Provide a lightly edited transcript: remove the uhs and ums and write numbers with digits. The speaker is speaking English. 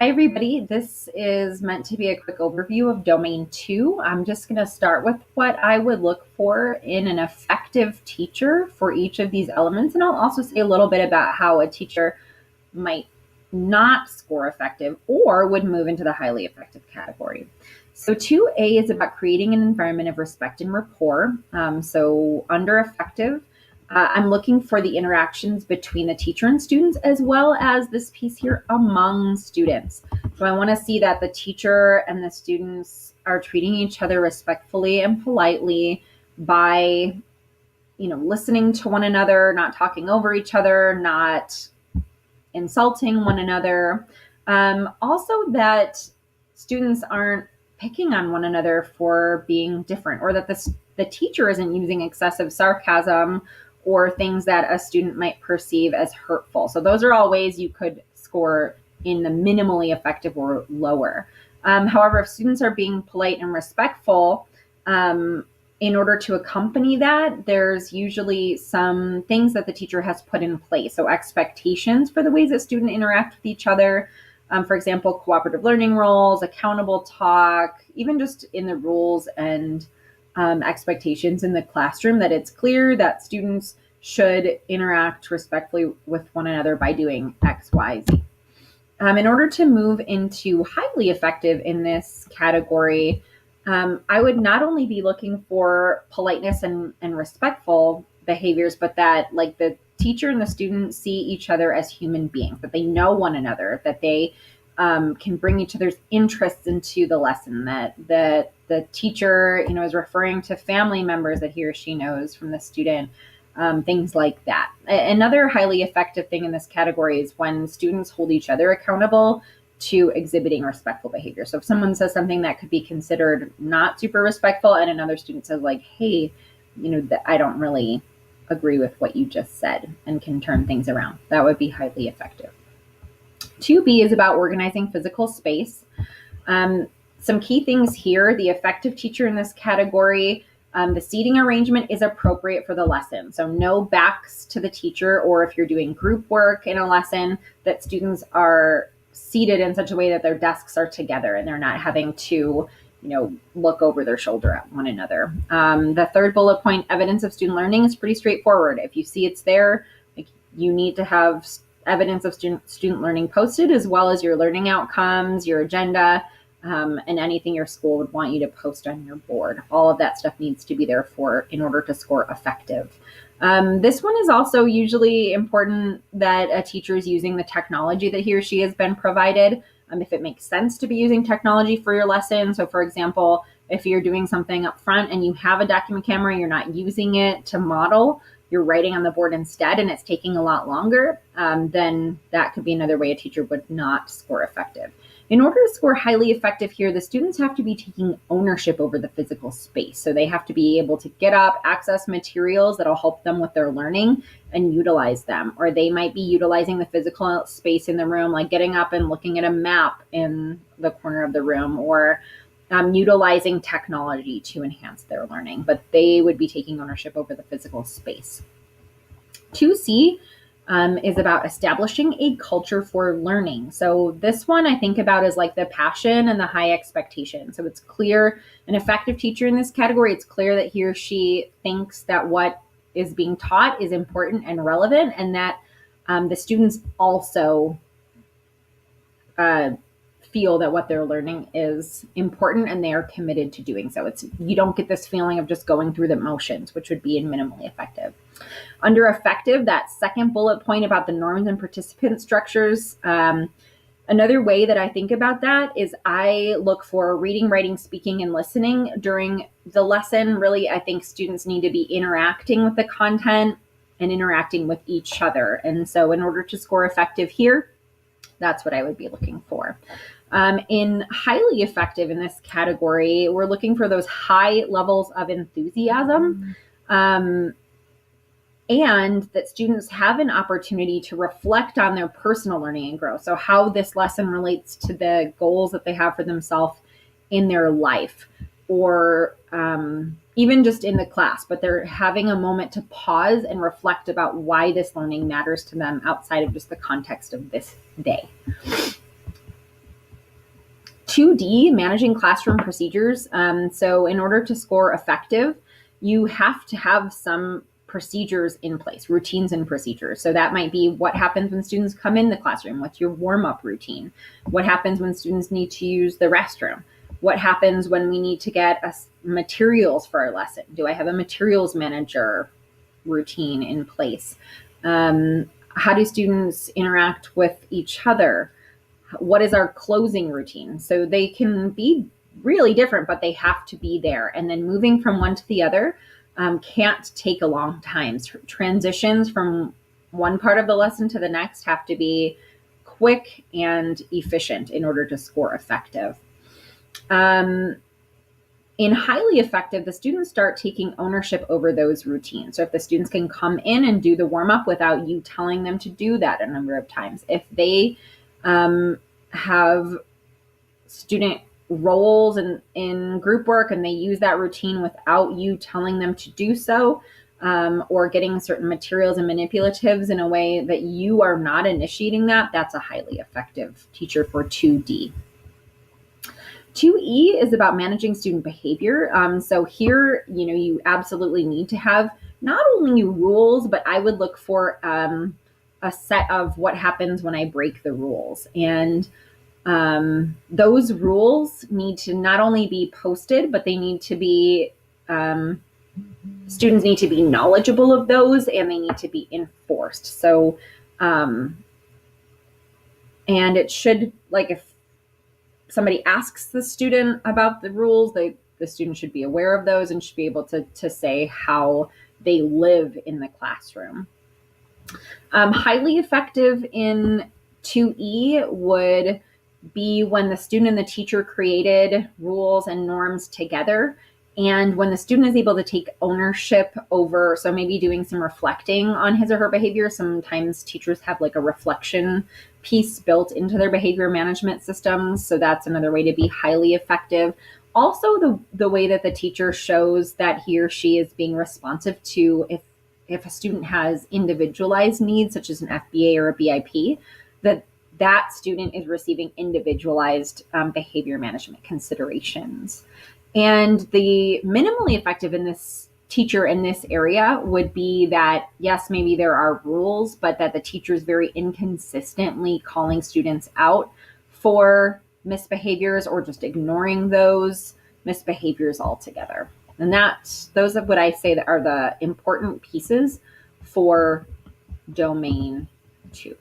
Hi, everybody. This is meant to be a quick overview of Domain 2. I'm just going to start with what I would look for in an effective teacher for each of these elements, and I'll also say a little bit about how a teacher might not score effective or would move into the highly effective category. So 2A is about creating an environment of respect and rapport. So under effective, I'm looking for the interactions between the teacher and students, as well as this piece here among students. So I want to see that the teacher and the students are treating each other respectfully and politely by, listening to one another, not talking over each other, not insulting one another. Also, that students aren't picking on one another for being different, or that the teacher isn't using excessive sarcasm or things that a student might perceive as hurtful. So those are all ways you could score in the minimally effective or lower. However, if students are being polite and respectful, in order to accompany that, there's usually some things that the teacher has put in place. So expectations for the ways that students interact with each other. For example, cooperative learning roles, accountable talk, even just in the rules and expectations in the classroom, that it's clear that students should interact respectfully with one another by doing X, Y, Z. In order to move into highly effective in this category, I would not only be looking for politeness and respectful behaviors, but that like the teacher and the student see each other as human beings, that they know one another, that they can bring each other's interests into the lesson, that the teacher, is referring to family members that he or she knows from the student, things like that. Another highly effective thing in this category is when students hold each other accountable to exhibiting respectful behavior. So if someone says something that could be considered not super respectful and another student says like, hey, I don't really agree with what you just said, and can turn things around, that would be highly effective. 2B is about organizing physical space. Some key things here: the effective teacher in this category, the seating arrangement is appropriate for the lesson. So no backs to the teacher, or if you're doing group work in a lesson, that students are seated in such a way that their desks are together and they're not having to, look over their shoulder at one another. The third bullet point, evidence of student learning, is pretty straightforward. If you see it's there, you need to have evidence of student learning posted, as well as your learning outcomes, your agenda, and anything your school would want you to post on your board. All of that stuff needs to be there in order to score effective. This one is also usually important that a teacher is using the technology that he or she has been provided, if it makes sense to be using technology for your lesson. So for example, if you're doing something up front and you have a document camera, you're not using it to model, you're writing on the board instead, and it's taking a lot longer, then that could be another way a teacher would not score effective. In order to score highly effective here, the students have to be taking ownership over the physical space. So they have to be able to get up, access materials that'll help them with their learning, and utilize them. Or they might be utilizing the physical space in the room, like getting up and looking at a map in the corner of the room, or utilizing technology to enhance their learning, but they would be taking ownership over the physical space. 2C is about establishing a culture for learning. So this one I think about as like the passion and the high expectation. So it's clear, an effective teacher in this category, it's clear that he or she thinks that what is being taught is important and relevant, and that the students also feel that what they're learning is important and they are committed to doing so. You don't get this feeling of just going through the motions, which would be in minimally effective. Under effective, that second bullet point about the norms and participant structures, another way that I think about that is I look for reading, writing, speaking, and listening during the lesson. Really, I think students need to be interacting with the content and interacting with each other. And so in order to score effective here, that's what I would be looking for. In highly effective in this category, we're looking for those high levels of enthusiasm, and that students have an opportunity to reflect on their personal learning and growth. So how this lesson relates to the goals that they have for themselves in their life, or even just in the class, but they're having a moment to pause and reflect about why this learning matters to them outside of just the context of this day. 2D, managing classroom procedures. So in order to score effective, you have to have some procedures in place, routines and procedures. So that might be what happens when students come in the classroom. What's your warm-up routine? What happens when students need to use the restroom? What happens when we need to get materials for our lesson? Do I have a materials manager routine in place? How do students interact with each other? What is our closing routine? So they can be really different, but they have to be there. And then moving from one to the other can't take a long time. Transitions from one part of the lesson to the next have to be quick and efficient in order to score effective. In highly effective, the students start taking ownership over those routines. So if the students can come in and do the warm-up without you telling them to do that a number of times, if they have student roles in group work and they use that routine without you telling them to do so, or getting certain materials and manipulatives in a way that you are not initiating that, that's a highly effective teacher for 2D. 2E is about managing student behavior. So here, you absolutely need to have not only rules, but I would look for a set of what happens when I break the rules. And those rules need to not only be posted, but they need to be, students need to be knowledgeable of those, and they need to be enforced. So, and it should, like, if somebody asks the student about the rules, the student should be aware of those and should be able to say how they live in the classroom. Highly effective in 2E would be when the student and the teacher created rules and norms together, and when the student is able to take ownership over, so maybe doing some reflecting on his or her behavior. Sometimes teachers have like a reflection piece built into their behavior management systems, so that's another way to be highly effective. Also, the way that the teacher shows that he or she is being responsive to if a student has individualized needs, such as an FBA or a BIP, that student is receiving individualized behavior management considerations. And the minimally effective in this teacher in this area would be that, yes, maybe there are rules, but that the teacher is very inconsistently calling students out for misbehaviors or just ignoring those misbehaviors altogether. And those are what I say that are the important pieces for domain 2.